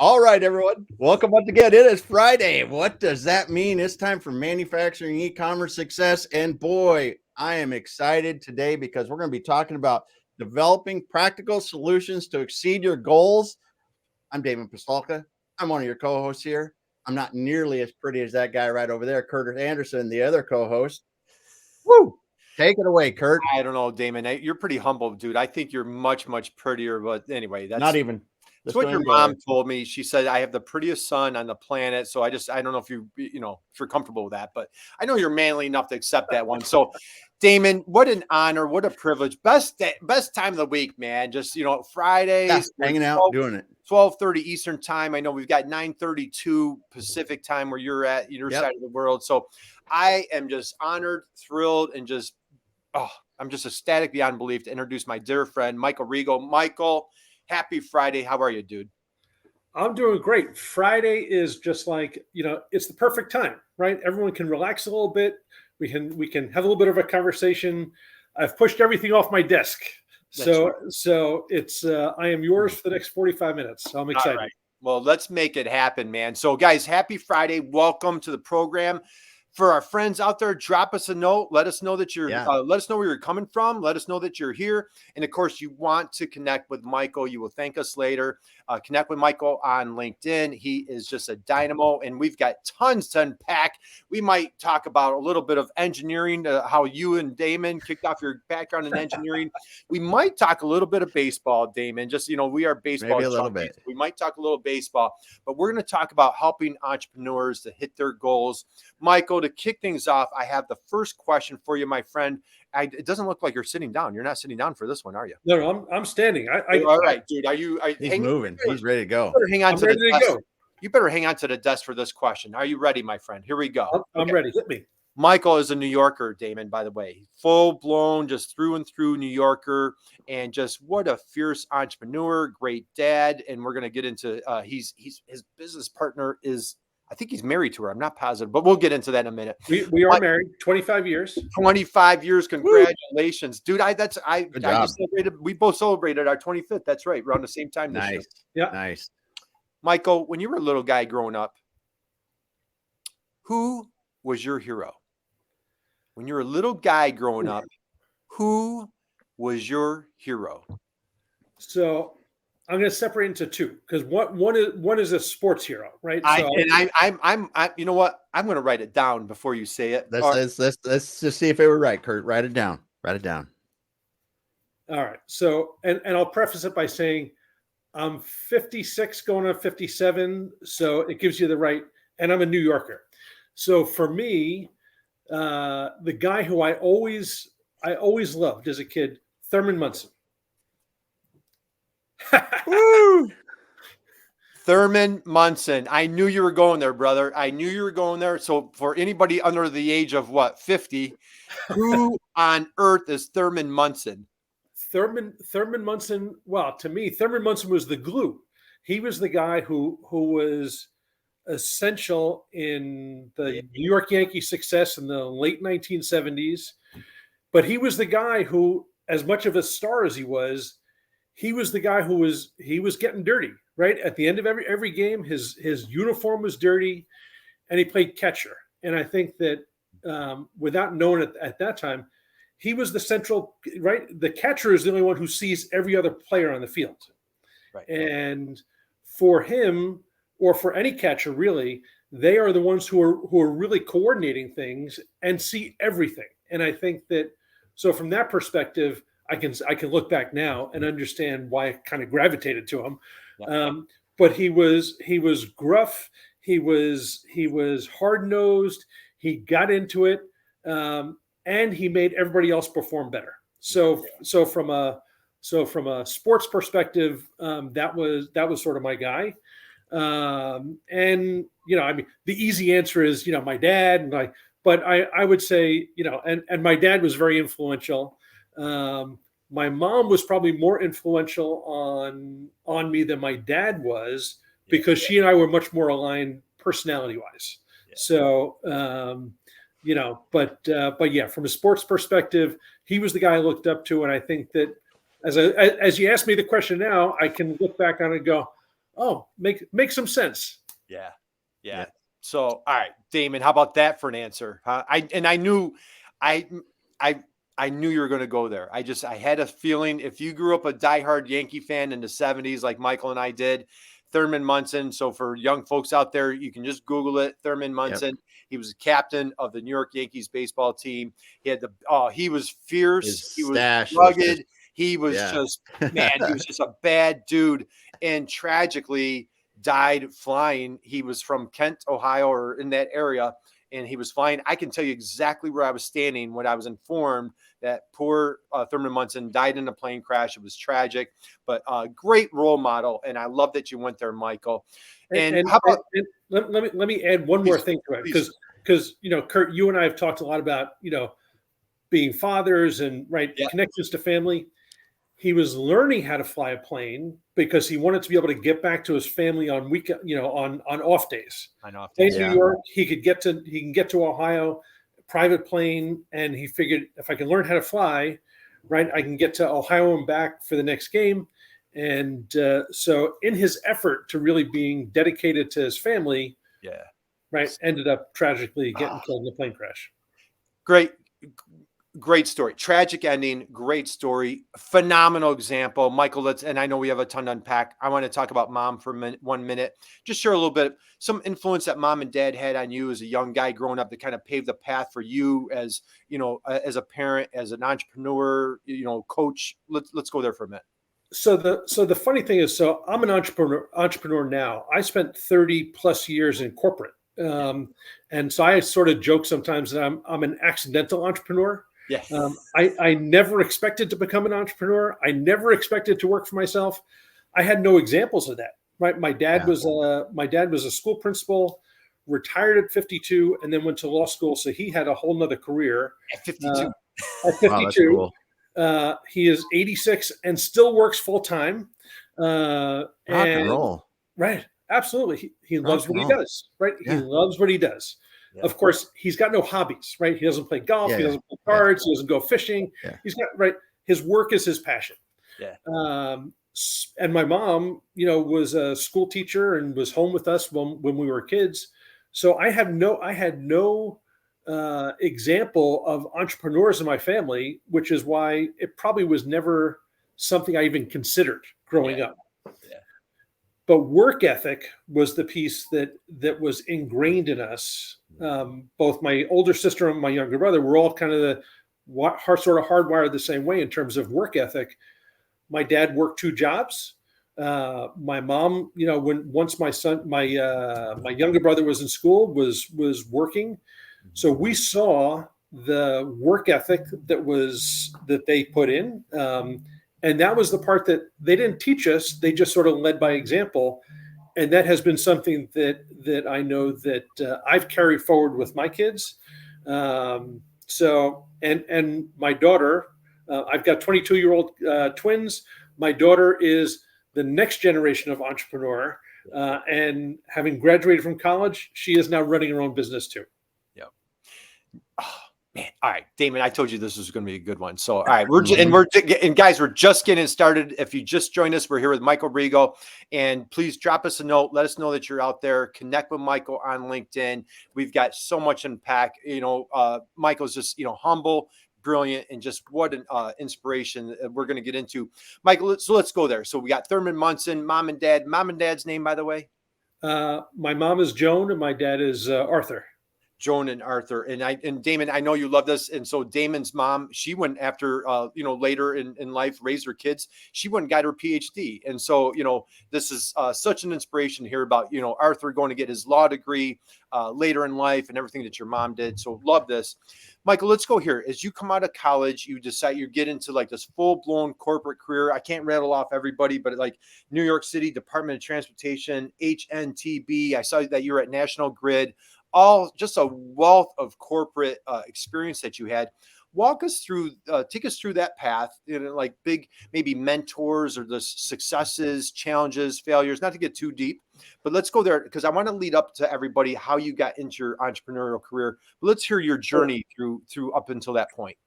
All right, everyone. Welcome once again. It is Friday. What does that mean? It's time for manufacturing e-commerce success. And boy, I am excited today because we're going to be talking about developing practical solutions to exceed your goals. I'm David Pistolka. I'm one of your co-hosts here. I'm not nearly as pretty as that guy right over there, Curtis Anderson, the other co-host. Woo! Take it away, Kurt. I don't know, Damon. You're pretty humble, dude. I think you're much, much prettier. But anyway, Not even. That's what your mom told me. She said, I have the prettiest son on the planet. So I don't know if if you're comfortable with that, but I know you're manly enough to accept that one. So Damon, what an honor. What a privilege. Best time of the week, man. Just, Fridays. Yeah, hanging out, doing it. 12:30 Eastern time. I know we've got 9:32 Pacific time where you're at your side of the world. So I am just honored, thrilled, and I'm just ecstatic beyond belief to introduce my dear friend, Michael Riegel. Michael, happy Friday. How are you, dude? I'm doing great. Friday is just like, it's the perfect time, right? Everyone can relax a little bit. We can have a little bit of a conversation. I've pushed everything off my desk. So it's I am yours for the next 45 minutes. So I'm excited. All right. Well, let's make it happen, man. So guys, happy Friday. Welcome to the program. For our friends out there, drop us a note. Let us know that let us know where you're coming from. Let us know that you're here. And of course, you want to connect with Michael. You will thank us later. Connect with Michael on LinkedIn. He is just a dynamo, and we've got tons to unpack. We might talk about a little bit of engineering, how you and Damon kicked off your background in engineering. We might talk a little bit of baseball, Damon. Just, we are baseball. Maybe a little bit. We might talk a little baseball, but we're going to talk about helping entrepreneurs to hit their goals. Michael, to kick things off, I have the first question for you, my friend. It doesn't look like you're sitting down. You're not sitting down for this one, are you? No, I'm standing. All right, dude. He's moving. He's ready to go. Hang on to the desk. You better hang on to the desk for this question. Are you ready, my friend? Here we go. I'm ready. Hit me. Michael is a New Yorker, Damon, by the way. Full-blown, just through and through New Yorker, and just what a fierce entrepreneur, great dad. And we're going to get into his business partner is, I think he's married to her. I'm not positive, but we'll get into that in a minute. We are married 25 years. 25 years. Congratulations. Woo! Dude, we both celebrated our 25th. That's right. Around the same time this year. Yeah. Nice. Michael, when you were a little guy growing up, who was your hero? When you were a little guy growing up, who was your hero? So I'm going to separate into two because one is a sports hero, right? I'm you know what? I'm going to write it down before you say it. Let's just see if it were right, Kurt. Write it down. All right. So and I'll preface it by saying I'm 56 going on 57, so it gives you the right. And I'm a New Yorker, so for me, the guy who I always loved as a kid, Thurman Munson. Woo! Thurman Munson. I knew you were going there, brother. I knew you were going there. So for anybody under the age of 50, who on earth is Thurman Munson? Thurman Munson. Well, to me, Thurman Munson was the glue. He was the guy who was essential in the New York Yankees' success in the late 1970s. But he was the guy who, as much of a star as he was the guy who was getting dirty, right? At the end of every game, his uniform was dirty, and he played catcher. And I think that without knowing it at that time, he was the central, right? The catcher is the only one who sees every other player on the field. Right. And for him, or for any catcher really, they are the ones who are really coordinating things and see everything. And I think that, so from that perspective, I can look back now and understand why I kind of gravitated to him. Yeah. But he was gruff. He was hard-nosed. He got into it, and he made everybody else perform better. So from a sports perspective, that was sort of my guy. And the easy answer is my dad, but I would say and my dad was very influential. My mom was probably more influential on me than my dad was, because she and I were much more aligned personality-wise. Yeah. So, but yeah, from a sports perspective, he was the guy I looked up to, and I think that as you ask me the question now, I can look back on it and go, oh, make some sense. Yeah. So, all right, Damon, how about that for an answer? I knew you were going to go there. I had a feeling if you grew up a diehard Yankee fan in the 70s, like Michael and I did, Thurman Munson. So for young folks out there, you can just Google it. Thurman Munson. Yep. He was captain of the New York Yankees baseball team. He had he was fierce. He was rugged. He was just, man, he was just a bad dude. And tragically died flying. He was from Kent, Ohio, or in that area. And he was flying. I can tell you exactly where I was standing when I was informed that poor Thurman Munson died in a plane crash. It was tragic, but great role model. And I love that you went there, Michael. And how about, let me add one more thing to it, because Kurt, you and I have talked a lot about being fathers and connections to family. He was learning how to fly a plane because he wanted to be able to get back to his family on weekend, on off days. On off days. In New York, he can get to Ohio, private plane, and he figured if I can learn how to fly, I can get to Ohio and back for the next game. And so in his effort to really being dedicated to his family, ended up tragically getting killed in a plane crash. Great story. Tragic ending. Great story. Phenomenal example. Michael, and I know we have a ton to unpack. I want to talk about mom for 1 minute. Just share a little bit, some influence that mom and dad had on you as a young guy growing up that kind of paved the path for you as, as a parent, as an entrepreneur, coach. Let's go there for a minute. So the funny thing is, I'm an entrepreneur now. I spent 30 plus years in corporate. And so I sort of joke sometimes that I'm an accidental entrepreneur. Yes. I never expected to become an entrepreneur. I never expected to work for myself. I had no examples of that. Right. My dad was a school principal, retired at 52, and then went to law school. So he had a whole nother career. At 52. At 52. Wow, that's cool. He is 86 and still works full time. Rock and roll. Right. Absolutely. He loves what he does. Right. Yeah. He loves what he does. Yeah. Of course, he's got no hobbies, right? He doesn't play golf. He doesn't play cards. He doesn't go fishing. Yeah. He's got, his work is his passion. Yeah. And my mom, was a school teacher and was home with us when we were kids. So I had no example of entrepreneurs in my family, which is why it probably was never something I even considered growing up. Yeah. But work ethic was the piece that was ingrained in us. Both my older sister and my younger brother were all kind of sort of hardwired the same way in terms of work ethic. My dad worked 2 jobs. My mom, once my younger brother was in school, was working. So we saw the work ethic that they put in. And that was the part that they didn't teach us. They just sort of led by example. And that has been something that I know that I've carried forward with my kids. So my daughter, I've got 22-year-old twins. My daughter is the next generation of entrepreneur. And having graduated from college, she is now running her own business too. Yeah. Oh, man. All right, Damon, I told you this was going to be a good one. So, all right, guys, we're just getting started. If you just joined us, we're here with Michael Riegel, and please drop us a note. Let us know that you're out there. Connect with Michael on LinkedIn. We've got so much to unpack. Michael's just, humble, brilliant, and just what an inspiration we're going to get into. Michael, let's go there. So we got Thurman Munson, mom and dad. Mom and dad's name, by the way? My mom is Joan, and my dad is Arthur. Joan and Arthur. And Damon, I know you love this. And so Damon's mom, she went after, later in life, raised her kids. She went and got her PhD. And so, this is such an inspiration to hear about, Arthur going to get his law degree later in life and everything that your mom did. So love this. Michael, let's go here. As you come out of college, you decide you get into like this full-blown corporate career. I can't rattle off everybody, but like New York City Department of Transportation, HNTB. I saw that you were at National Grid. All just a wealth of corporate experience that you had. Walk us through, take us through that path, like big, maybe mentors or the successes, challenges, failures, not to get too deep, but let's go there because I want to lead up to everybody how you got into your entrepreneurial career. But let's hear your journey through up until that point.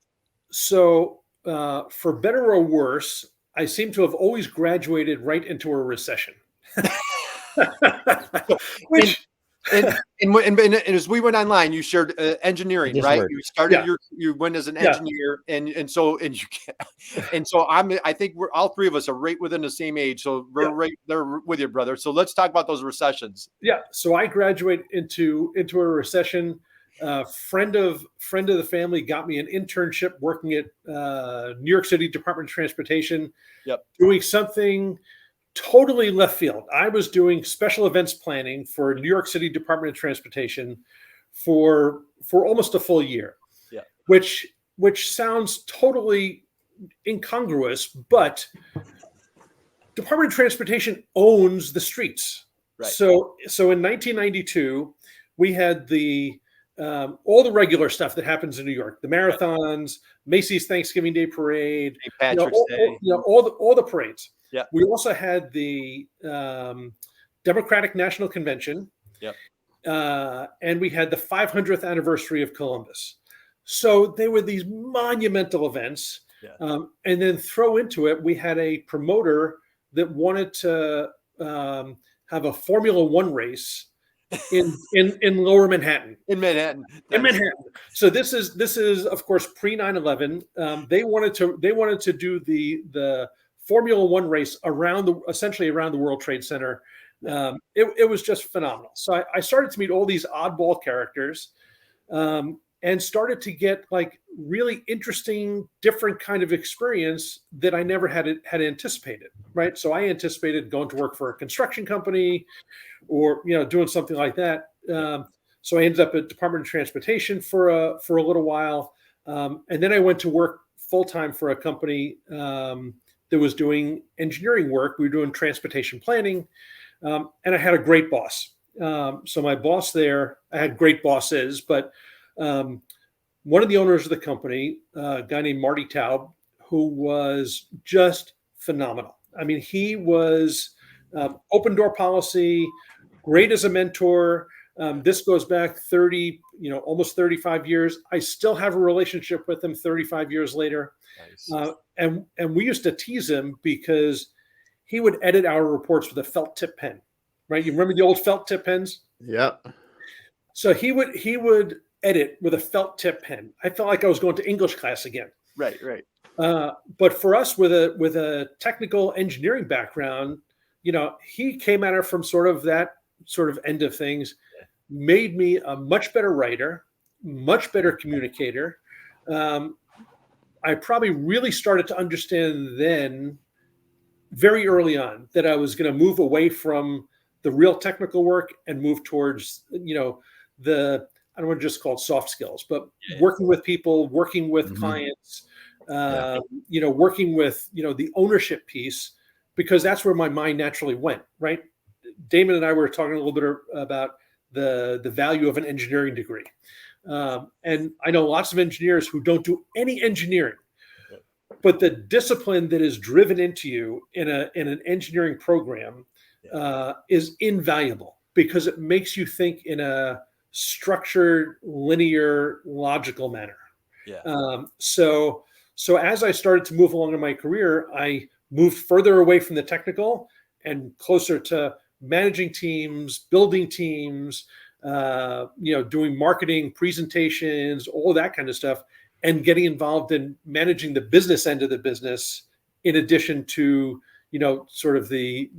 So for better or worse, I seem to have always graduated right into a recession. Which And as we went online, you shared engineering, right? You started you went as an engineer, and so I think we're all three of us are right within the same age, so we're right there with you, brother. So let's talk about those recessions. Yeah, so I graduated into a recession. Friend of the family got me an internship working at New York City Department of Transportation, doing something totally left field. I was doing special events planning for New York City Department of Transportation for almost a full year, which sounds totally incongruous, but Department of Transportation owns the streets. Right. So in 1992, we had all the regular stuff that happens in New York, the marathons, Macy's Thanksgiving Day Parade, St. Patrick's Day, all the parades. Yeah. We also had the Democratic National Convention. Yep. And we had the 500th anniversary of Columbus. So they were these monumental events. Yeah. And then throw into it, we had a promoter that wanted to have a Formula One race in Lower Manhattan. In Manhattan. So this is of course pre 9/11. They wanted to do the Formula One race essentially around the World Trade Center. It was just phenomenal. So I started to meet all these oddball characters, and started to get like really interesting, different kind of experience that I never had anticipated. Right. So I anticipated going to work for a construction company, or doing something like that. So I ended up at Department of Transportation for a little while, and then I went to work full time for a company that was doing engineering work. We were doing transportation planning, and I had a great boss. So my boss there, I had great bosses, but one of the owners of the company, a guy named Marty Taub, who was just phenomenal. I mean, he was open door policy, great as a mentor. This goes back 30, almost 35 years. I still have a relationship with him 35 years later. Nice. And we used to tease him because he would edit our reports with a felt tip pen, right? You remember the old felt tip pens? Yeah. So he would edit with a felt tip pen. I felt like I was going to English class again. Right. But for us with a technical engineering background, he came at it from sort of that sort of end of things, made me a much better writer, much better communicator. I probably really started to understand then, very early on, that I was going to move away from the real technical work and move towards, I don't want to just call it soft skills, but working with people, working with clients, working with, the ownership piece, because that's where my mind naturally went, right? Damon and I were talking a little bit about the value of an engineering degree. And I know lots of engineers who don't do any engineering, but the discipline that is driven into you in an engineering program is invaluable, because it makes you think in a structured, linear, logical manner. Yeah. So as I started to move along in my career, I moved further away from the technical and closer to managing teams, building teams, doing marketing, presentations, all that kind of stuff, and getting involved in managing the business end of the business, in addition to, sort of the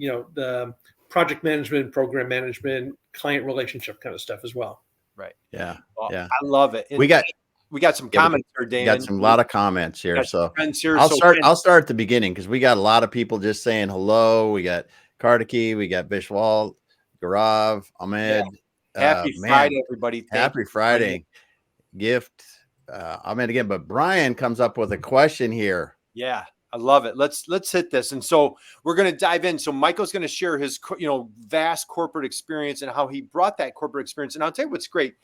project management, program management, client relationship kind of stuff as well. Right. Yeah. Well, yeah. I love it. And we got some comments here, Dan. We got a lot of comments here. So here, I'll start at the beginning, because we got a lot of people just saying hello. We got Kartiki, we got Bishwal, Gaurav, Ahmed. Happy Friday, everybody. Happy Friday. Gift. Ahmed again. But Brian comes up with a question here. Yeah. I love it. Let's hit this. And so we're going to dive in. So Michael's going to share his, vast corporate experience and how he brought that corporate experience. And I'll tell you what's great.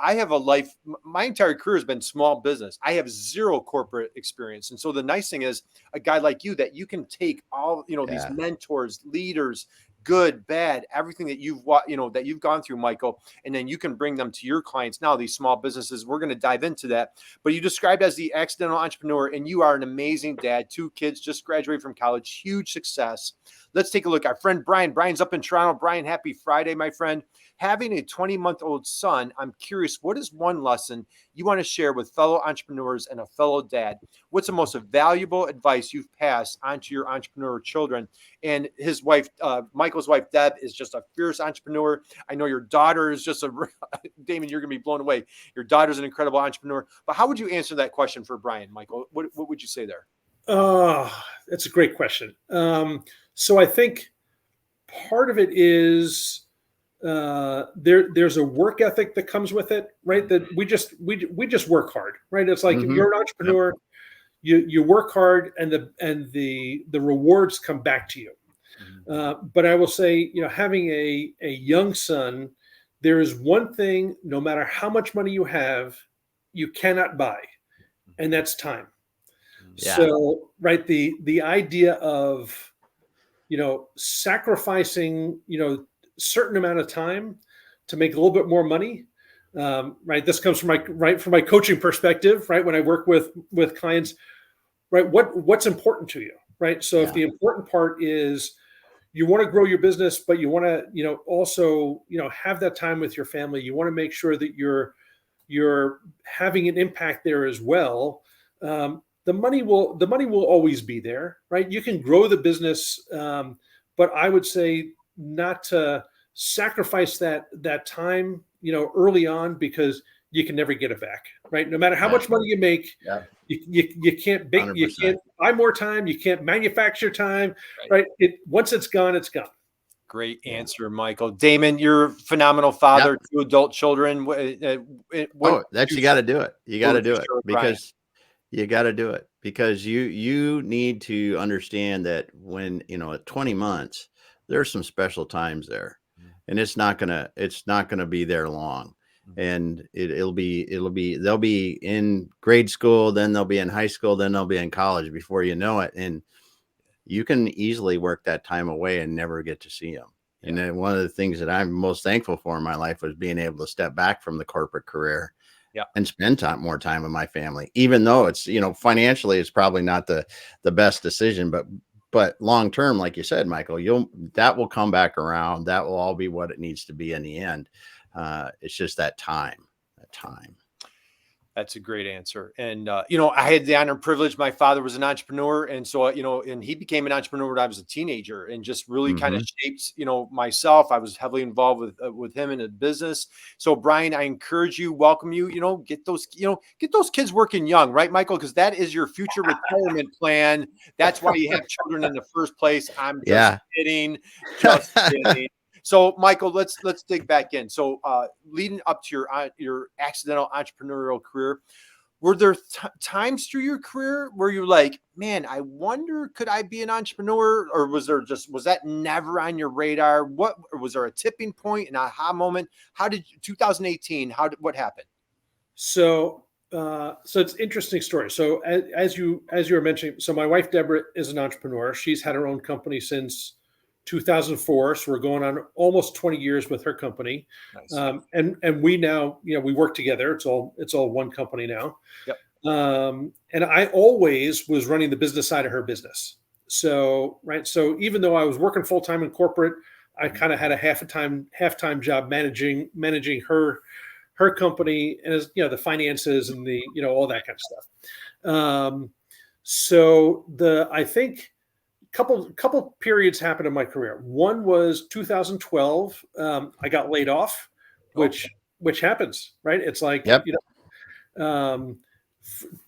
I have a life, my entire career has been small business. I have zero corporate experience. And so the nice thing is, a guy like you, that you can take all, these mentors, leaders, good, bad, everything that you've gone through, Michael, and then you can bring them to your clients now, these small businesses. We're going to dive into that. But you described as the accidental entrepreneur, and you are an amazing dad. 2 kids, just graduated from college, huge success. Let's take a look. Our friend Brian. Brian's up in Toronto. Brian, happy Friday, my friend. Having a 20-month-old son, I'm curious, what is one lesson you want to share with fellow entrepreneurs and a fellow dad? What's the most valuable advice you've passed on to your entrepreneur children? And his wife, Michael's wife, Deb, is just a fierce entrepreneur. I know your daughter is just Damon, you're going to be blown away. Your daughter's an incredible entrepreneur. But how would you answer that question for Brian, Michael? What would you say there? That's a great question. So I think part of it is there's a work ethic that comes with it, right? That we just work hard, right? It's like you're an entrepreneur, you work hard, and the rewards come back to you. But I will say, having a young son, there is one thing, no matter how much money you have, you cannot buy, and that's time. Yeah. So, right, the idea of sacrificing certain amount of time to make a little bit more money, right? This comes from my coaching perspective, right? When I work with clients, right? What's important to you, right? So if the important part is you want to grow your business, but you want to also have that time with your family, you want to make sure that you're having an impact there as well. The money will always be there, right? You can grow the business, but I would say not to sacrifice that time, early on, because you can never get it back, right? No matter how much money you make, you can't you can't buy more time, you can't manufacture time, right? Once it's gone, it's gone. Great answer, Michael. Damon, you're a phenomenal father, 2 adult children. You got to do it. You got to do it because you got to do it because you need to understand that when, at 20 months, there's some special times there, and it's not gonna be there long. And they'll be in grade school, then they'll be in high school, then they'll be in college before you know it. And you can easily work that time away and never get to see them. Yeah. And then one of the things that I'm most thankful for in my life was being able to step back from the corporate career and spend more time with my family, even though it's, financially it's probably not the best decision, but long term, like you said, Michael, that will come back around. That will all be what it needs to be in the end. It's just that time. That's a great answer. And, I had the honor and privilege. My father was an entrepreneur. And so, and he became an entrepreneur when I was a teenager and just really kind of shaped, myself. I was heavily involved with him in a business. So Brian, I encourage you, welcome you, get those kids working young, right, Michael? Because that is your future retirement plan. That's why you have children in the first place. I'm just kidding. Just kidding. So, Michael, let's dig back in. So, leading up to your accidental entrepreneurial career, were there times through your career where you're like, man, I wonder, could I be an entrepreneur? Or was that never on your radar? Was there a tipping point, an aha moment? 2018, what happened? So it's an interesting story. So as you were mentioning, so my wife, Deborah, is an entrepreneur. She's had her own company since 2004. So we're going on almost 20 years with her company. Nice. And we now, we work together. It's all one company now. Yep. And I always was running the business side of her business. So, right. So even though I was working full-time in corporate, I kind of had a half-time job managing her company and the finances and the, all that kind of stuff. So I think couple periods happened in my career. One was 2012. I got laid off, which happens, right? It's like,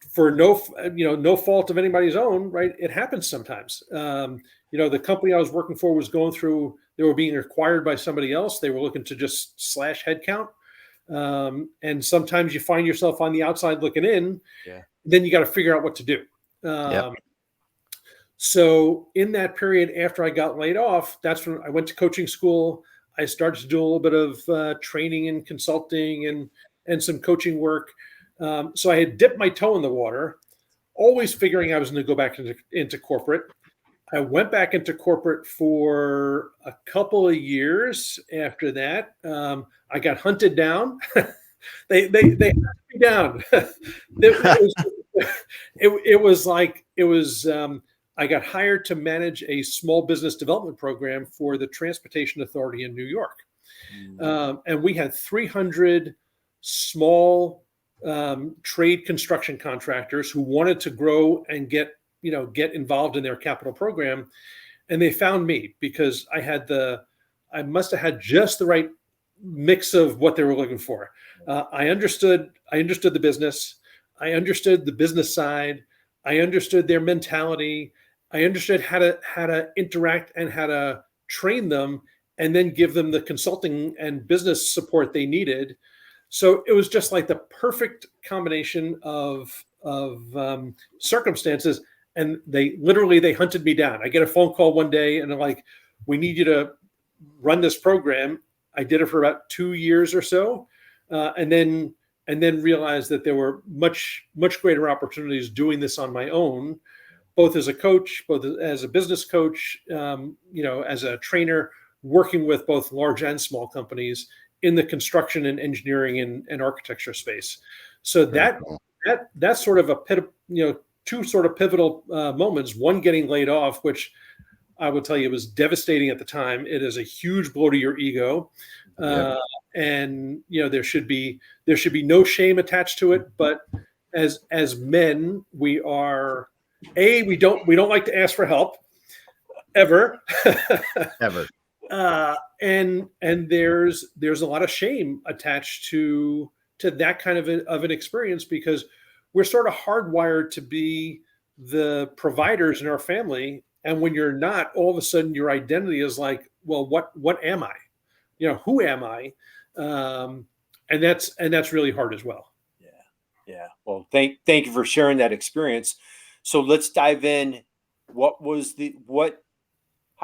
for no fault of anybody's own, right? It happens sometimes. The company I was working for was going through, they were being acquired by somebody else. They were looking to just slash headcount. And sometimes you find yourself on the outside looking in, then you got to figure out what to do. So in that period, after I got laid off, that's when I went to coaching school. I started to do a little bit of training and consulting and some coaching work. So I had dipped my toe in the water, always figuring I was going to go back into corporate. I went back into corporate for a couple of years after that. I got hunted down. They hunted me down. I got hired to manage a small business development program for the Transportation Authority in New York. And we had 300 small trade construction contractors who wanted to grow and get involved in their capital program. And they found me because I must have had just the right mix of what they were looking for. I understood the business. I understood the business side. I understood their mentality. I understood how to interact and how to train them and then give them the consulting and business support they needed. So it was just like the perfect combination of circumstances. And they hunted me down. I get a phone call one day and they're like, "We need you to run this program." I did it for about 2 years or so, and then realized that there were much greater opportunities doing this on my own, both as a coach, both as a business coach, as a trainer, working with both large and small companies in the construction and engineering and architecture space. So that's sort of two sort of pivotal moments. One, getting laid off, which I would tell you was devastating at the time. It is a huge blow to your ego, and there should be no shame attached to it. But as men, we don't like to ask for help ever, ever. And there's a lot of shame attached to that kind of an experience, because we're sort of hardwired to be the providers in our family. And when you're not, all of a sudden your identity is like, well, what am I? Who am I? And that's really hard as well. Yeah. Well, thank you for sharing that experience. So let's dive in. How'd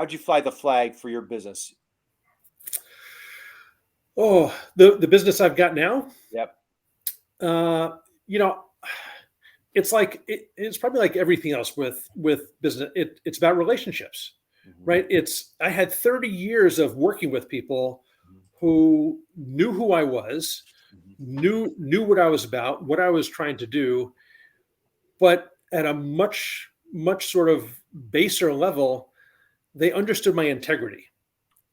you fly the flag for your business? Oh, the business I've got now? Yep. It's probably like everything else with business. It's about relationships, right? I had 30 years of working with people who knew who I was, knew what I was about, what I was trying to do, but at a much sort of baser level, they understood my integrity.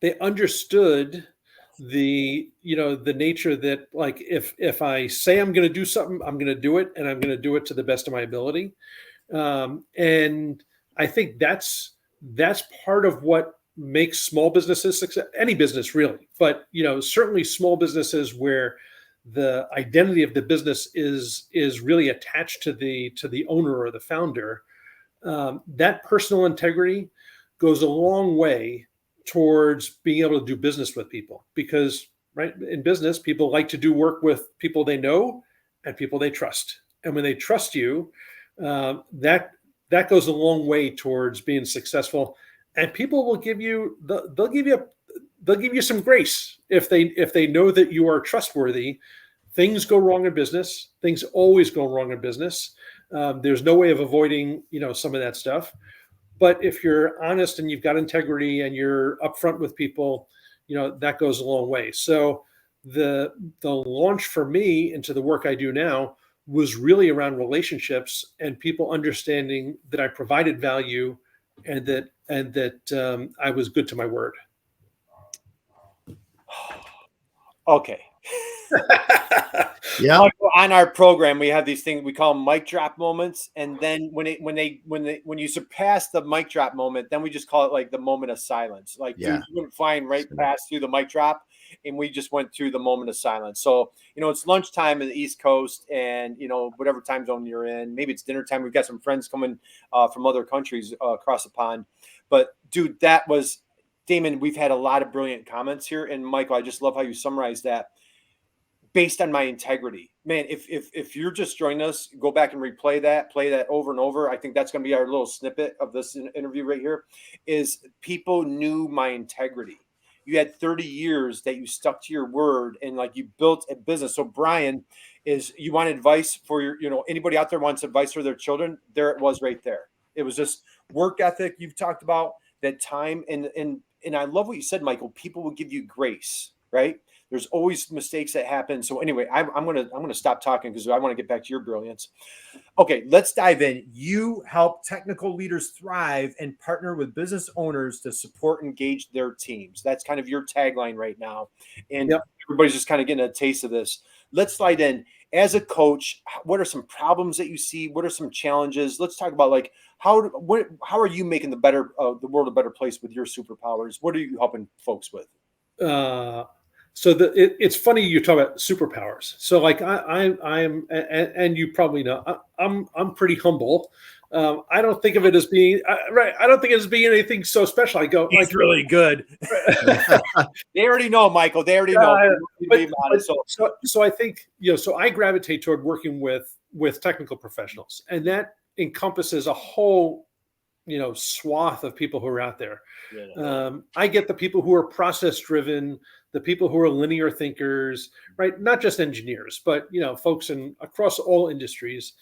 They understood the nature that, like, if I say I'm going to do something, I'm going to do it, and I'm going to do it to the best of my ability. And I think that's part of what makes small businesses success. Any business really, but certainly small businesses where the identity of the business is really attached to the owner or the founder. That personal integrity goes a long way towards being able to do business with people, because right in business, people like to do work with people they know and people they trust. And when they trust you, that goes a long way towards being successful. And people will give you they'll give you some grace if they know that you are trustworthy. Things go wrong in business. Things always go wrong in business. There's no way of avoiding some of that stuff. But if you're honest and you've got integrity and you're upfront with people, that goes a long way. So the launch for me into the work I do now was really around relationships and people understanding that I provided value and that I was good to my word. Okay. Yeah. On our program, we have these things we call mic drop moments, and then when you surpass the mic drop moment, then we just call it like the moment of silence. Like, dude, you went flying right past through the mic drop, and we just went through the moment of silence. So it's lunchtime in the East Coast, and whatever time zone you're in, maybe it's dinner time. We've got some friends coming from other countries across the pond, but dude, that was Damon. We've had a lot of brilliant comments here, and Michael, I just love how you summarized that. Based on my integrity, man. If you're just joining us, go back and play that over and over. I think that's going to be our little snippet of this interview right here. Is people knew my integrity. You had 30 years that you stuck to your word, and like you built a business. So Brian, you want advice for your, anybody out there wants advice for their children? There it was right there. It was just work ethic. You've talked about that time. And I love what you said, Michael. People will give you grace, right? There's always mistakes that happen. So anyway, I'm gonna stop talking because I want to get back to your brilliance. Okay, let's dive in. You help technical leaders thrive and partner with business owners to support and engage their teams. That's kind of your tagline right now. And everybody's just kind of getting a taste of this. Let's slide in. As a coach, what are some problems that you see? What are some challenges? Let's talk about like how are you making the world a better place with your superpowers? What are you helping folks with? So it's funny you talk about superpowers. So like I'm, and you probably know, I'm pretty humble. I don't think of it as being right. I don't think it as being anything so special. I go, he's like, really good. They already know, Michael. They already know. So I think, so I gravitate toward working with technical professionals, and that encompasses a whole swath of people who are out there. I get the people who are process driven, the people who are linear thinkers, right? Not just engineers, but folks across all industries.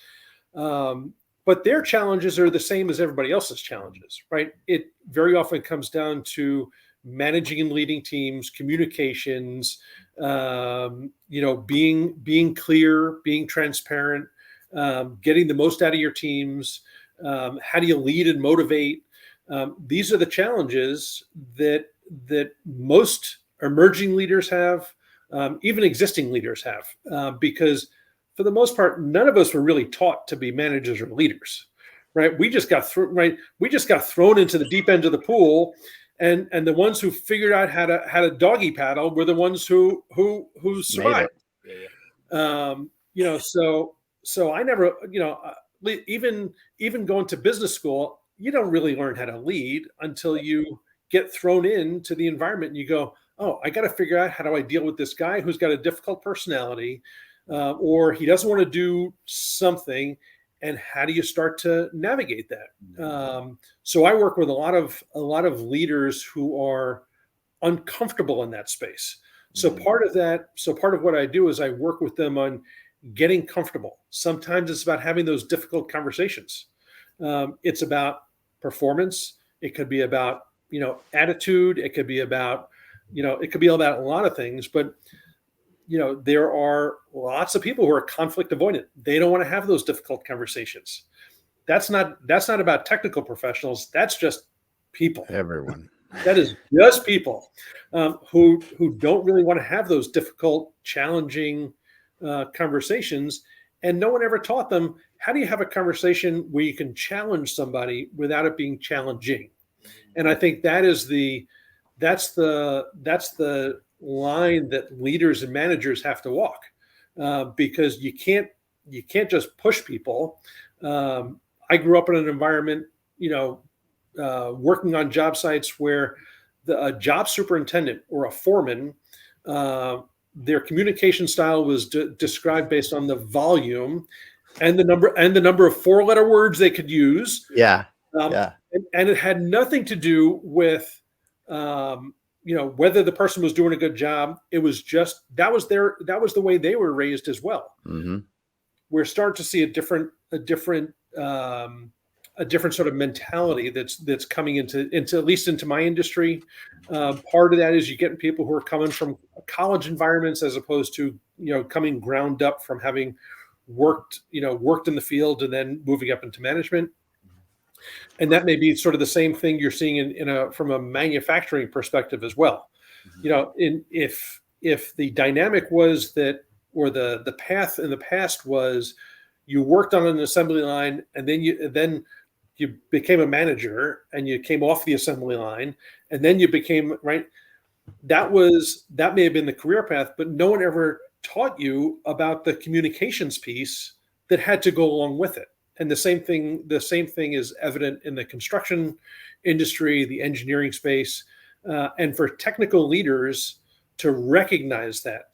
But their challenges are the same as everybody else's challenges, right? It very often comes down to managing and leading teams, communications, being clear, being transparent, getting the most out of your teams. How do you lead and motivate? These are the challenges that most emerging leaders have, even existing leaders have, because for the most part, none of us were really taught to be managers or leaders, right? We just got thrown into the deep end of the pool, and the ones who figured out how to doggy paddle were the ones who survived. So I never, even going to business school, you don't really learn how to lead until you get thrown into the environment and you go, oh, I got to figure out how do I deal with this guy who's got a difficult personality, or he doesn't want to do something, and how do you start to navigate that? So I work with a lot of leaders who are uncomfortable in that space. So part of what I do is I work with them on getting comfortable. Sometimes it's about having those difficult conversations. It's about performance. It could be about, attitude. It could be about, a lot of things, but there are lots of people who are conflict avoidant. They don't want to have those difficult conversations. That's not about technical professionals. That's just people. Everyone. That is just people who don't really want to have those difficult, challenging conversations. And no one ever taught them, how do you have a conversation where you can challenge somebody without it being challenging? And I think that's the line that leaders and managers have to walk, because you can't just push people. I grew up in an environment, working on job sites where a job superintendent or a foreman, their communication style was described based on the volume and the number of 4-letter words they could use. And it had nothing to do with whether the person was doing a good job. It was just that was the way they were raised as well. We're starting to see a different sort of mentality that's coming into at least into my industry. Part of that is you're getting people who are coming from college environments as opposed to coming ground up from having worked in the field and then moving up into management. And that may be sort of the same thing you're seeing from a manufacturing perspective as well. If the dynamic was that, or the path in the past was, you worked on an assembly line and then you became a manager and you came off the assembly line and then you became that may have been the career path, but no one ever taught you about the communications piece that had to go along with it. And the same thing is evident in the construction industry, the engineering space, and for technical leaders to recognize that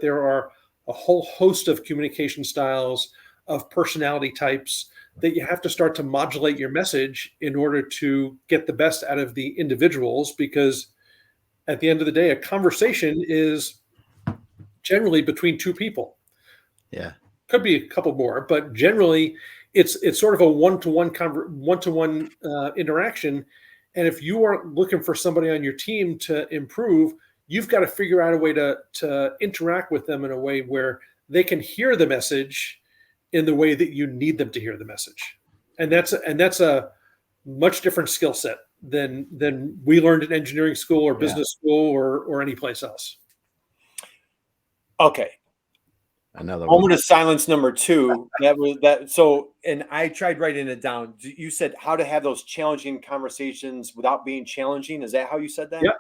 there are a whole host of communication styles, of personality types, that you have to start to modulate your message in order to get the best out of the individuals. Because at the end of the day, a conversation is generally between two people. Yeah. Could be a couple more, but generally it's sort of a one-to-one interaction. And if you are looking for somebody on your team to improve, you've got to figure out a way to interact with them in a way where they can hear the message in the way that you need them to hear the message. And that's a much different skill set than we learned in engineering school or business school or any place else. Okay. Another moment of silence number 2. That was that. So, and I tried writing it down. You said how to have those challenging conversations without being challenging. Is that how you said that? Yeah.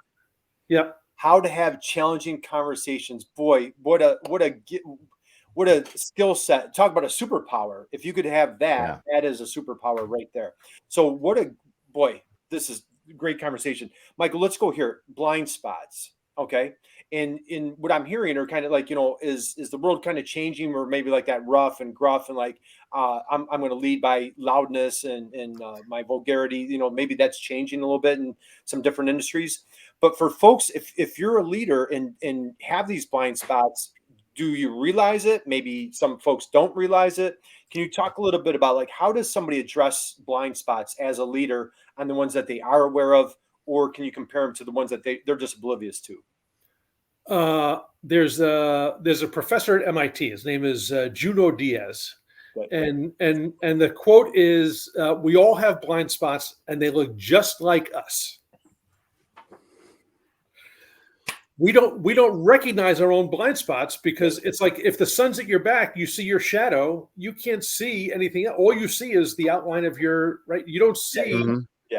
Yeah. How to have challenging conversations. Boy, what a skill set. Talk about a superpower. If you could have that, that is a superpower right there. So this is a great conversation. Michael, let's go here. Blind spots. Okay. And in what I'm hearing are kind of like, is the world kind of changing, or maybe like that rough and gruff and like, I'm going to lead by loudness and my vulgarity, maybe that's changing a little bit in some different industries. But for folks, if you're a leader and have these blind spots, do you realize it? Maybe some folks don't realize it. Can you talk a little bit about like, how does somebody address blind spots as a leader on the ones that they are aware of, or can you compare them to the ones that they're just oblivious to? There's a professor at MIT. His name is Junot Diaz. Right. And the quote is, we all have blind spots and they look just like us. We don't recognize our own blind spots because it's like if the sun's at your back, you see your shadow, you can't see anything else. All you see is the outline of your right. You don't see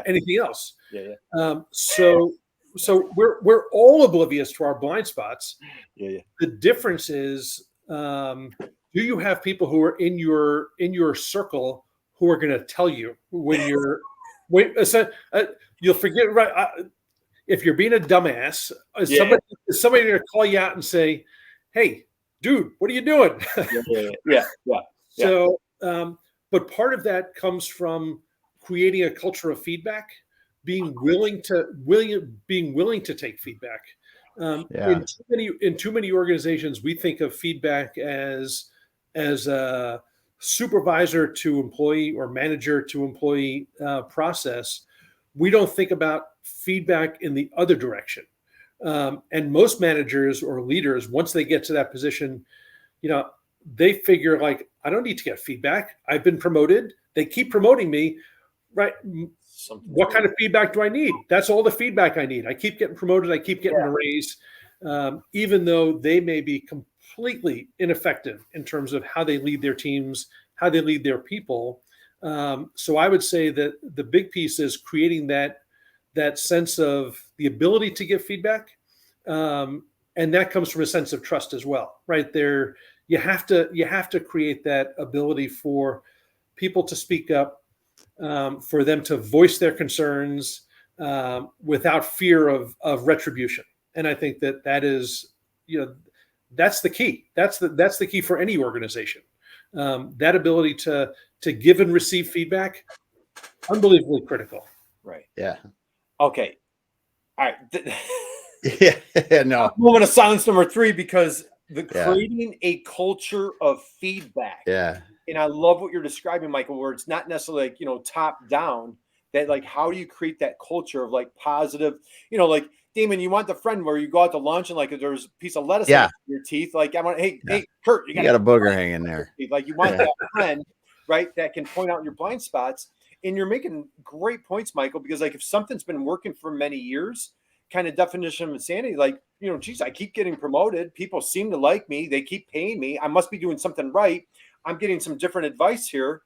anything else. So we're all oblivious to our blind spots. The difference is, do you have people who are in your circle who are going to tell you when you're you'll forget, right? If you're being a dumbass, is somebody going to call you out and say, "Hey, dude, what are you doing?" So, but part of that comes from creating a culture of feedback, being willing to take feedback. In too many organizations, we think of feedback as a supervisor to employee or manager to employee process. We don't think about feedback in the other direction. And most managers or leaders, once they get to that position, they figure like, I don't need to get feedback. I've been promoted. They keep promoting me, right? What kind of feedback do I need? That's all the feedback I need. I keep getting promoted. I keep getting a raise, even though they may be completely ineffective in terms of how they lead their teams, how they lead their people. So I would say that the big piece is creating that sense of the ability to give feedback. And that comes from a sense of trust as well, right? There, you have to create that ability for people to speak up, for them to voice their concerns without fear of retribution. And I think that is, that's the key. That's the key for any organization. That ability to give and receive feedback, unbelievably critical. Right. Yeah. Okay. All right. No. Moment of silence number 3, because creating a culture of feedback. Yeah. And I love what you're describing, Michael, where it's not necessarily like, top down, that like, how do you create that culture of like positive, like Damon, you want the friend where you go out to lunch and like there's a piece of lettuce in your teeth. Like I want, hey, Kurt, you got a booger hanging there. Like you want that friend, right? That can point out your blind spots. And you're making great points, Michael, because like if something's been working for many years, kind of definition of insanity, like, geez, I keep getting promoted. People seem to like me. They keep paying me. I must be doing something right. I'm getting some different advice here.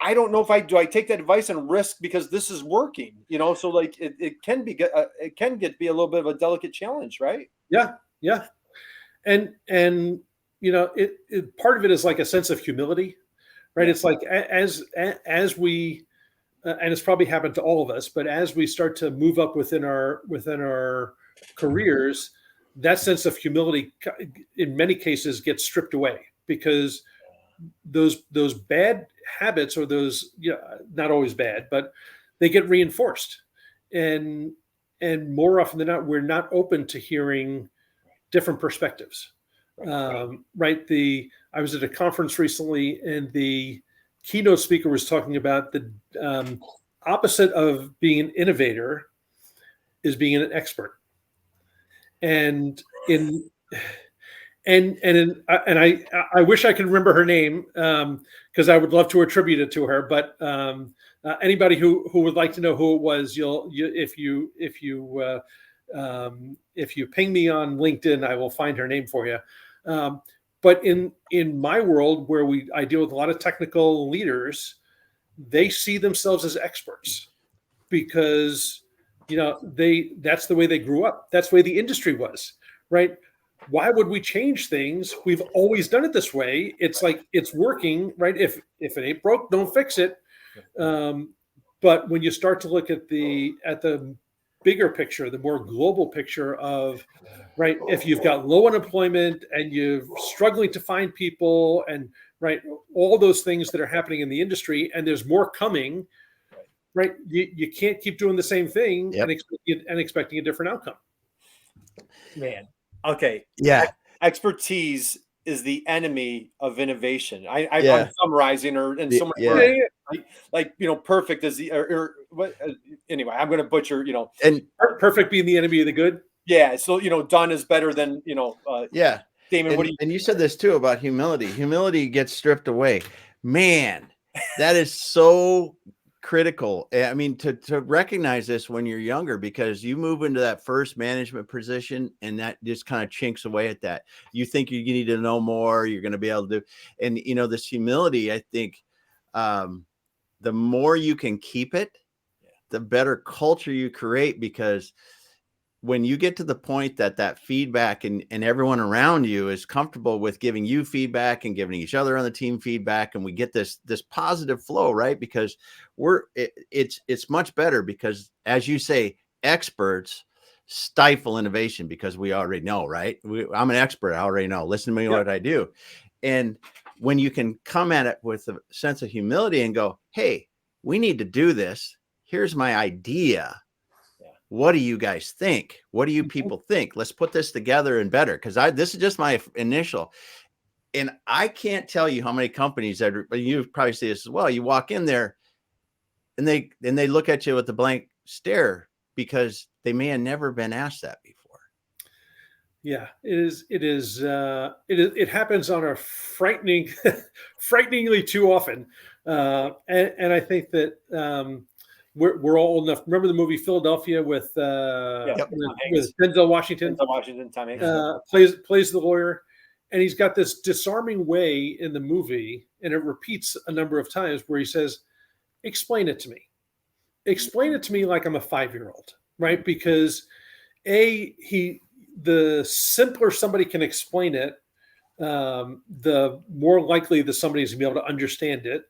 I don't know if I take that advice and risk because this is working, so like it can be to be a little bit of a delicate challenge, right? Yeah. And it part of it is like a sense of humility, right? It's like as we and it's probably happened to all of us, but as we start to move up within our careers, that sense of humility in many cases gets stripped away because those bad habits, or those, not always bad, but they get reinforced. And more often than not, we're not open to hearing different perspectives. Right. I was at a conference recently, and the keynote speaker was talking about the opposite of being an innovator is being an expert. And I wish I could remember her name, because I would love to attribute it to her. But anybody who would like to know who it was, if you ping me on LinkedIn, I will find her name for you. But in my world, where I deal with a lot of technical leaders, they see themselves as experts because that's the way they grew up. That's the way the industry was, right? Why would we change things? We've always done it this way. It's like it's working, right? If it ain't broke, don't fix it. But when you start to look at the bigger picture, the more global picture of, right, if you've got low unemployment and you're struggling to find people, and right, all those things that are happening in the industry, and there's more coming, right? You can't keep doing the same thing and expecting a different outcome. Man. Okay. Yeah. Expertise is the enemy of innovation. I'm summarizing, perfect is the or what? Anyway, I'm going to butcher. And perfect being the enemy of the good. Yeah. So done is better than Damon. And you said this too about humility. Humility gets stripped away. Man, that is so critical. I mean, to recognize this when you're younger, because you move into that first management position and that just kind of chinks away at that. You think you need to know more, you're going to be able to do. And, this humility, I think the more you can keep it, the better culture you create, because when you get to the point that feedback and everyone around you is comfortable with giving you feedback and giving each other on the team feedback, and we get this positive flow, right? Because it's much better, because as you say, experts stifle innovation because we already know, right? I'm an expert. I already know. Listen to me, what I do. And when you can come at it with a sense of humility and go, hey, we need to do this. Here's my idea. What do you guys think? What do you people think? Let's put this together and better. Because this is just my initial. And I can't tell you how many companies but you probably see this as well. You walk in there and they look at you with a blank stare because they may have never been asked that before. Yeah, it happens on a frighteningly too often. And I think that we're all old enough. Remember the movie Philadelphia with Denzel Washington? Denzel Washington, Tom Hanks. Plays the lawyer, and he's got this disarming way in the movie, and it repeats a number of times where he says, "Explain it to me. Explain it to me like I'm a 5-year-old," right? Because the simpler somebody can explain it, the more likely that somebody's gonna be able to understand it.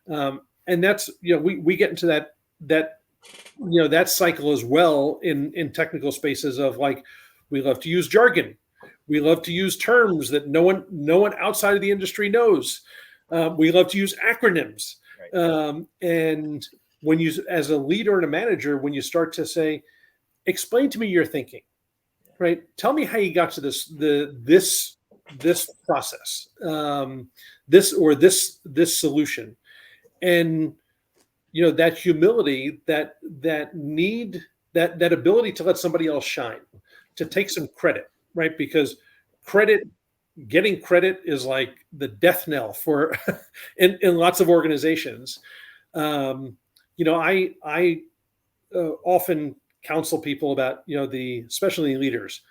And that's, we get into that cycle as well in technical spaces of, like, we love to use jargon, we love to use terms that no one outside of the industry knows, we love to use acronyms, right. And when you, as a leader and a manager, when you start to say, explain to me your thinking, right? Tell me how you got to this process, this solution, and that humility, that need, that ability to let somebody else shine, to take some credit, right? Because getting credit is like the death knell for in lots of organizations. I often counsel people about, especially leaders,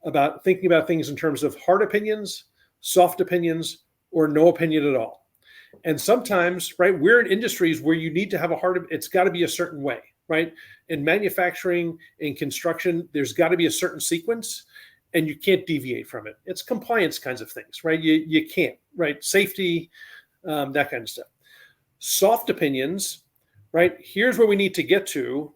about thinking about things in terms of hard opinions, soft opinions, or no opinion at all. And sometimes, right, we're in industries where you need to have it's got to be a certain way, right? In manufacturing, in construction, there's got to be a certain sequence, and you can't deviate from it. It's compliance kinds of things, right? You can't, right? Safety, that kind of stuff. Soft opinions, right? Here's where we need to get to,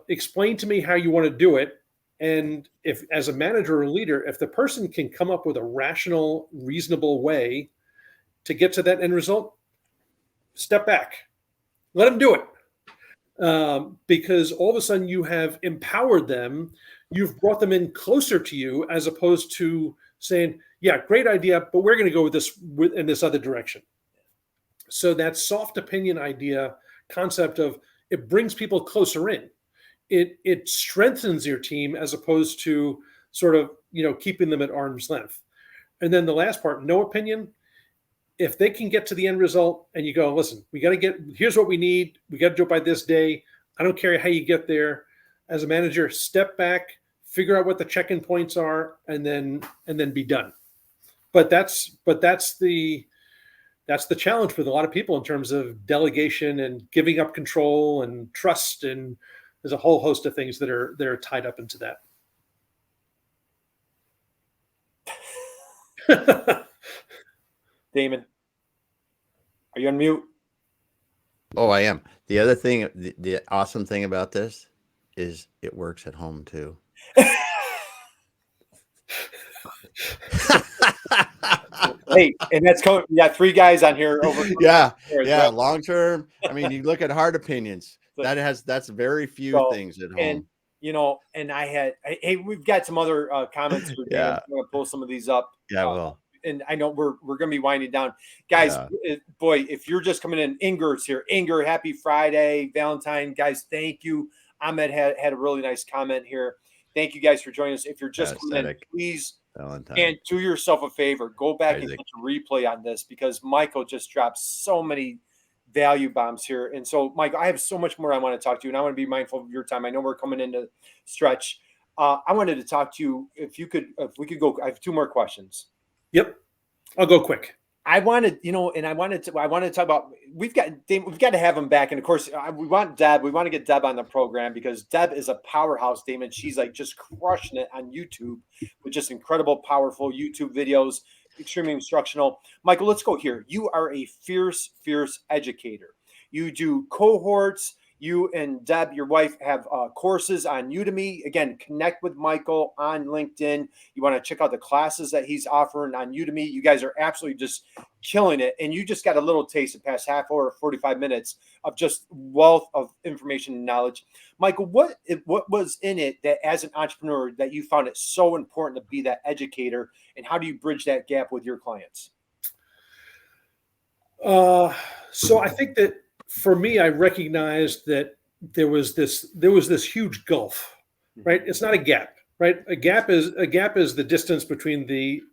explain to me how you want to do it. And if, as a manager or leader, if the person can come up with a rational, reasonable way to get to that end result, step back, let them do it. Because all of a sudden you have empowered them, you've brought them in closer to you, as opposed to saying, yeah, great idea, but we're going to go with this in this other direction. So that soft opinion idea concept of it brings people closer in. It strengthens your team as opposed to sort of, keeping them at arm's length. And then the last part, no opinion. If they can get to the end result and you go, listen, here's what we need. We got to do it by this day. I don't care how you get there. As a manager, step back, figure out what the check-in points are, and then be done. But that's the challenge with a lot of people in terms of delegation and giving up control and trust, and there's a whole host of things that are tied up into that. Damon, are you on mute? Oh, I am. The other thing, the awesome thing about this is it works at home too. Hey, and that's coming. We got 3 guys on here over. Yeah. Long term. I mean, you look at hard opinions. That's very few things at home. And hey, we've got some other comments. Yeah. I'm going to pull some of these up. Yeah, well. And I know we're going to be winding down, guys. Boy, if you're just coming in, Inger's here. Inger, happy Friday, Valentine, guys. Thank you. Ahmed had a really nice comment here. Thank you guys for joining us. If you're just coming in, please, Valentine, and do yourself a favor, go back and get a replay on this, because Michael just dropped so many value bombs here. And so, Mike, I have so much more I want to talk to you, and I want to be mindful of your time. I know we're coming into stretch. I wanted to talk to you if we could go. I have 2 more questions. Yep. I'll go quick. I wanted to talk about, we've got to have him back. And of course, we want to get Deb on the program, because Deb is a powerhouse, Damon. She's like just crushing it on YouTube with just incredible, powerful YouTube videos, extremely instructional. Michael, let's go here. You are a fierce educator. You do cohorts. You and Deb, your wife, have courses on Udemy. Again, connect with Michael on LinkedIn. You want to check out the classes that he's offering on Udemy. You guys are absolutely just killing it. And you just got a little taste of past half hour, 45 minutes of just wealth of information and knowledge. Michael, what was in it that as an entrepreneur that you found it so important to be that educator, and how do you bridge that gap with your clients? So I think that, for me, I recognized that there was this huge gulf, right? It's not a gap, right? A gap is the distance between the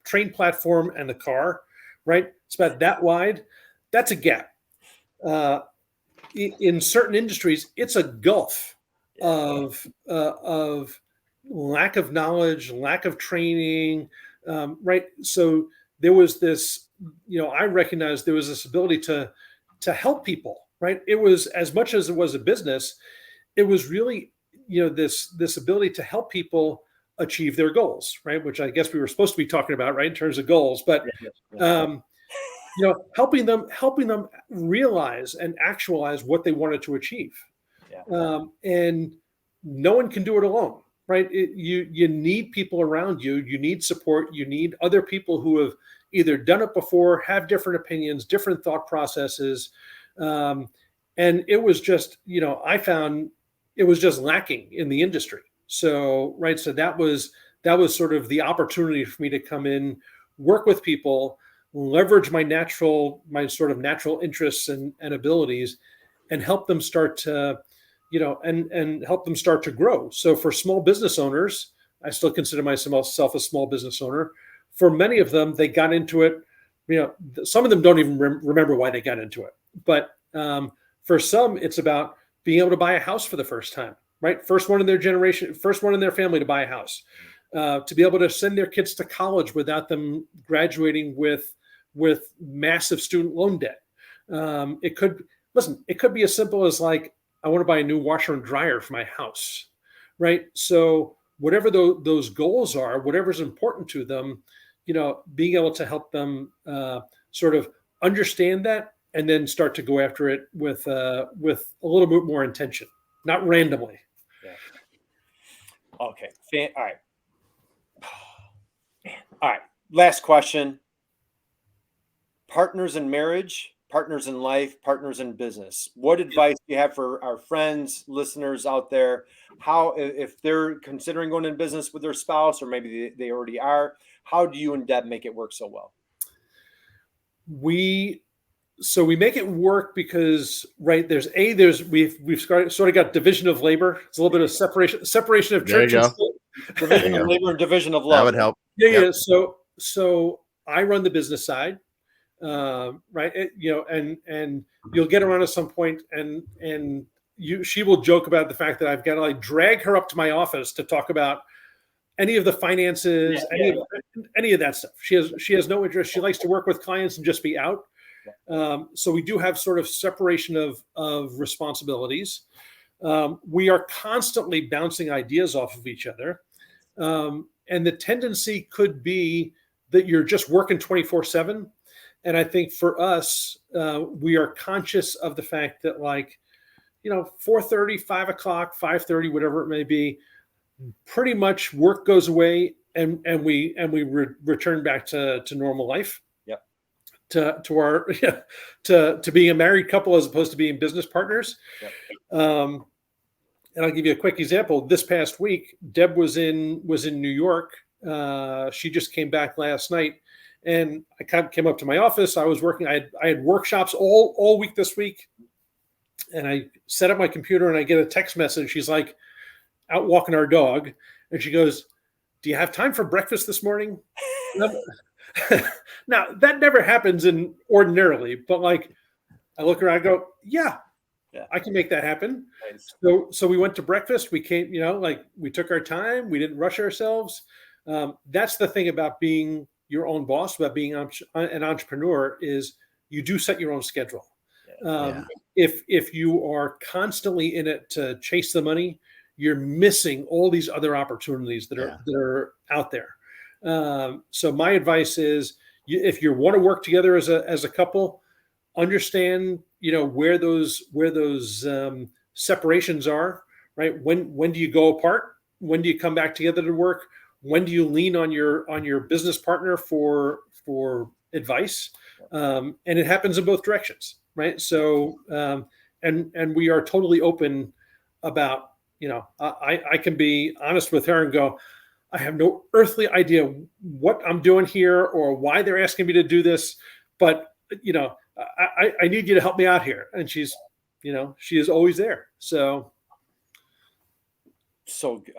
train platform and the car, right? It's about that wide. That's a gap. In certain industries, it's a gulf of lack of knowledge, lack of training, right? So there was this, I recognized there was this ability to help people, right? It was, as much as it was a business, it was really, this ability to help people achieve their goals, right? Which I guess we were supposed to be talking about, right, in terms of goals, but helping them realize and actualize what they wanted to achieve. And no one can do it alone, right? You need people around you. You need support. You need other people who have either done it before, have different opinions, different thought processes. And it was just, I found it was just lacking in the industry. So, right. So that was sort of the opportunity for me to come in, work with people, leverage my sort of natural interests and abilities, and help them start to, and help them start to grow. So for small business owners, I still consider myself a small business owner. For many of them, they got into it. Some of them don't even remember why they got into it. But for some, it's about being able to buy a house for the first time, right? First one in their generation, first one in their family to buy a house, to be able to send their kids to college without them graduating with massive student loan debt. It could be as simple as like, I want to buy a new washer and dryer for my house, right? So whatever those goals are, whatever's important to them, being able to help them sort of understand that, and then start to go after it with a little bit more intention, not randomly. Yeah. Okay. All right. Last question. Partners in marriage, partners in life, partners in business. What advice do you have for our friends, listeners out there? How, if they're considering going into business with their spouse, or maybe they already are, how do you and Deb make it work so well? So we make it work because we've sort of got division of labor. It's a little bit of separation of church and state. Division of labor and division of love. That would help. Yeah. So I run the business side, right? And you'll get around at some point, and she will joke about the fact that I've got to like drag her up to my office to talk about any of the finances, any of that stuff. She has no interest. She likes to work with clients and just be out. So we do have sort of separation of responsibilities. We are constantly bouncing ideas off of each other. And the tendency could be that you're just working 24/7. And I think for us, we are conscious of the fact that 4:30, 5 o'clock, 5:30, whatever it may be, pretty much work goes away and we return back to normal life. To being a married couple as opposed to being business partners. And I'll give you a quick example. This past week, Deb was in New York. She just came back last night, and I came up to my office. I was working. I had workshops all week this week, and I set up my computer, and I get a text message. She's like out walking our dog, and she goes, "Do you have time for breakfast this morning?" Now that never happens ordinarily, but I look around, I go, yeah, I can make that happen. Nice. So we went to breakfast. We came, we took our time. We didn't rush ourselves. That's the thing about being your own boss, about being an entrepreneur, is you do set your own schedule. If you are constantly in it to chase the money, you're missing all these other opportunities that are out there. So my advice is, if you want to work together as a couple, understand where those separations are, right? When do you go apart? When do you come back together to work? When do you lean on your business partner for advice? And it happens in both directions, right? So and we are totally open about, I can be honest with her and go, I have no earthly idea what I'm doing here or why they're asking me to do this, but I need you to help me out here. And she is always there. So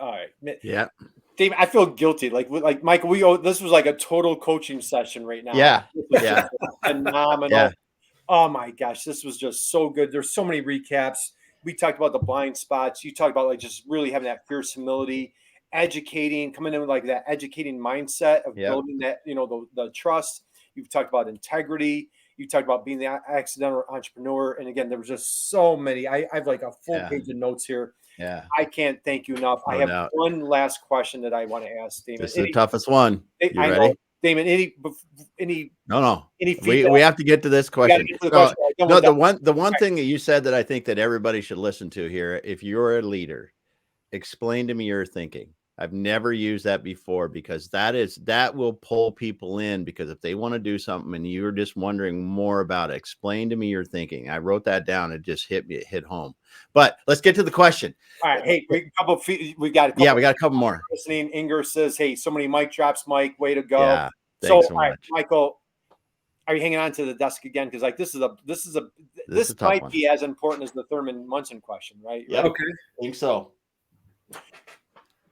all right. Yeah. Dave, I feel guilty. Like Michael, this was like a total coaching session right now. Yeah. Phenomenal. Yeah. Oh my gosh, this was just so good. There's so many recaps. We talked about the blind spots. You talked about just really having that fierce humility. Educating, coming in with that educating mindset of building that, the trust. You've talked about integrity. You talked about being the accidental entrepreneur. And again, there was just so many. I have like a full page of notes here. Yeah. I can't thank you enough. I have one last question that I want to ask Damon. This is the toughest one. You ready? Know, Damon, any No. Any feedback? We have to get to this question. The one thing that you said that I think that everybody should listen to here, if you're a leader, explain to me your thinking. I've never used that before, because that will pull people in, because if they want to do something and you're just wondering more about it, explain to me your thinking. I wrote that down. It just hit home. But let's get to the question. All right. Hey, we got a couple more. Listening. Inger says, hey, so many mic drops, Mike. Way to go. Yeah. Thanks so much. Right, Michael, are you hanging on to the desk again? Because this might be as important as the Thurman Munson question, right? Yeah. Okay. I think so.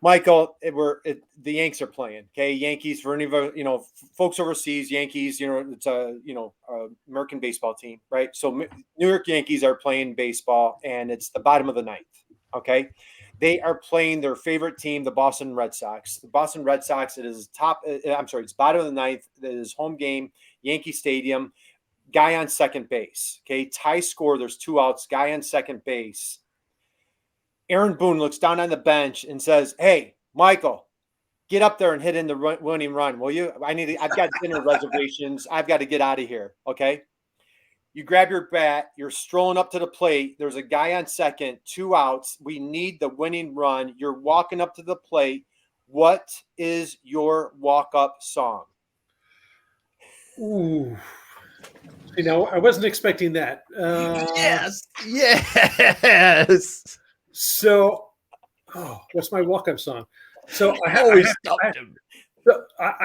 Michael, the Yanks are playing. Okay, Yankees, for any of folks overseas. Yankees, it's a American baseball team, right? So New York Yankees are playing baseball, and it's the bottom of the ninth. Okay, they are playing their favorite team, the Boston Red Sox. The Boston Red Sox. It's bottom of the ninth. It is home game, Yankee Stadium. Guy on second base. Okay, tie score. There's 2 outs. Guy on second base. Aaron Boone looks down on the bench and says, hey, Michael, get up there and hit in the winning run, will you? I've got dinner reservations. I've got to get out of here. Okay. You grab your bat. You're strolling up to the plate. There's a guy on second, 2 outs. We need the winning run. You're walking up to the plate. What is your walk-up song? Ooh. I wasn't expecting that. Yes. So, what's my walk-up song? So I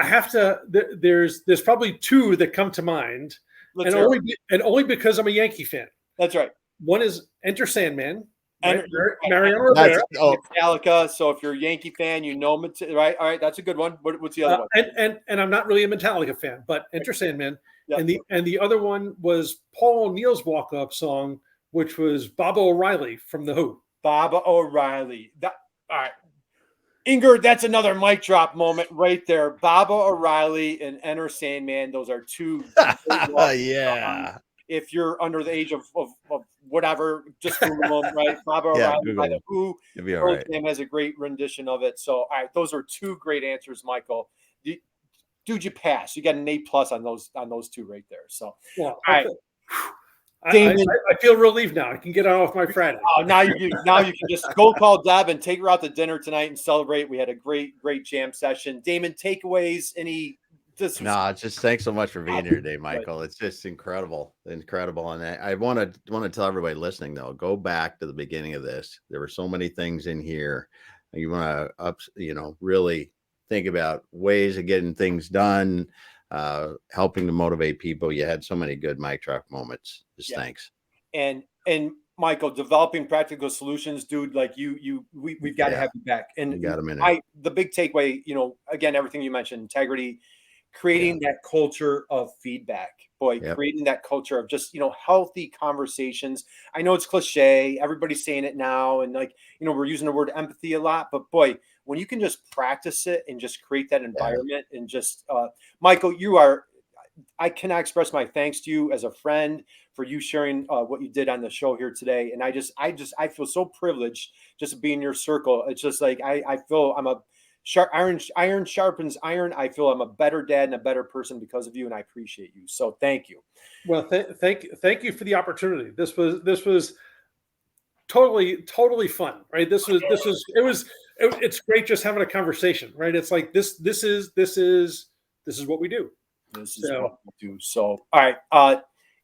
have to. There's probably 2 that come to mind. only because I'm a Yankee fan. That's right. One is Enter Sandman. And Mariano Rivera. Metallica. So if you're a Yankee fan, right? All right, that's a good one. What's the other one? And I'm not really a Metallica fan, but Enter Sandman. Yep. And the other one was Paul O'Neill's walk-up song, which was Baba O'Reilly from The Who. Baba O'Reilly. All right. Ingrid, that's another mic drop moment right there. Baba O'Reilly and Enter Sandman. Those are two. Yeah. If you're under the age of whatever, just Google them, right? Baba O'Reilly by The Who. You'll be all right. Sam has a great rendition of it. So, all right, those are two great answers, Michael. Dude, you pass. You got an A+ on those two right there. So, all right. I feel relieved now. I can get off my Friday. Now you can just go call Deb and take her out to dinner tonight and celebrate. We had a great jam session. Damon, takeaways? Just thanks so much for being here today, Michael. It's just incredible. And I want to tell everybody listening though, go back to the beginning of this. There were so many things in here. You want to really think about ways of getting things done, helping to motivate people. You had so many good mic drop moments. Thanks. And Michael, developing practical solutions, dude, like we've got to have you back. And you got a minute. The big takeaway, again, everything you mentioned, integrity, creating that culture of feedback, creating that culture of just, healthy conversations. I know it's cliche. Everybody's saying it now. And we're using the word empathy a lot, but when you can just practice it and just create that environment and just, Michael, I cannot express my thanks to you as a friend for you sharing what you did on the show here today. And I feel so privileged just to be in your circle. It's just like, I feel I'm a iron sharpens iron. I feel I'm a better dad and a better person because of you. And I appreciate you. So thank you. Well, thank you for the opportunity. This was totally fun, right? It's great just having a conversation, right? It's like this is what we do. This is what we do. So, all right.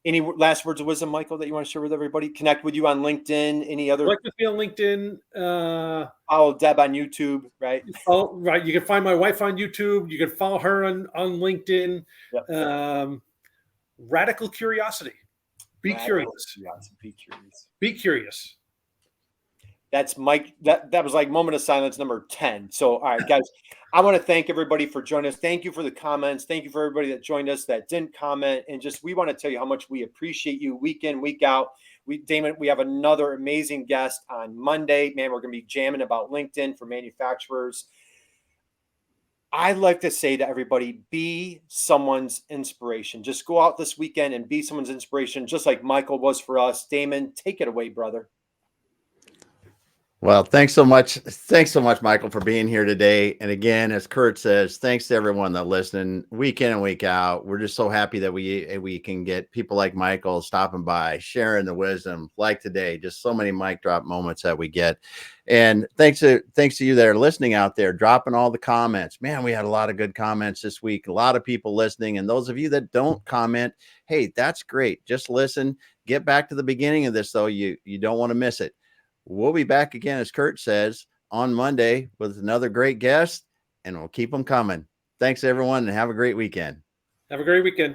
Any last words of wisdom, Michael, that you want to share with everybody? Connect with you on LinkedIn. Any other? Connect with me on LinkedIn. Follow Deb on YouTube, right? Oh, right. You can find my wife on YouTube. You can follow her on LinkedIn. Yep. Radical curiosity. Be curious. Be curious. That's Mike. That was like moment of silence number 10. So, all right, guys, I want to thank everybody for joining us. Thank you for the comments. Thank you for everybody that joined us that didn't comment. And we want to tell you how much we appreciate you week in, week out. Damon, we have another amazing guest on Monday. Man, we're going to be jamming about LinkedIn for manufacturers. I like to say to everybody, be someone's inspiration. Just go out this weekend and be someone's inspiration, just like Michael was for us. Damon, take it away, brother. Well, thanks so much. Thanks so much, Michael, for being here today. And again, as Kurt says, thanks to everyone that listened week in and week out. We're just so happy that we can get people like Michael stopping by, sharing the wisdom like today. Just so many mic drop moments that we get. And thanks to you that are listening out there, dropping all the comments. Man, we had a lot of good comments this week. A lot of people listening. And those of you that don't comment, hey, that's great. Just listen. Get back to the beginning of this, though. You don't want to miss it. We'll be back again, as Kurt says, on Monday with another great guest, and we'll keep them coming. Thanks, everyone, and have a great weekend. Have a great weekend.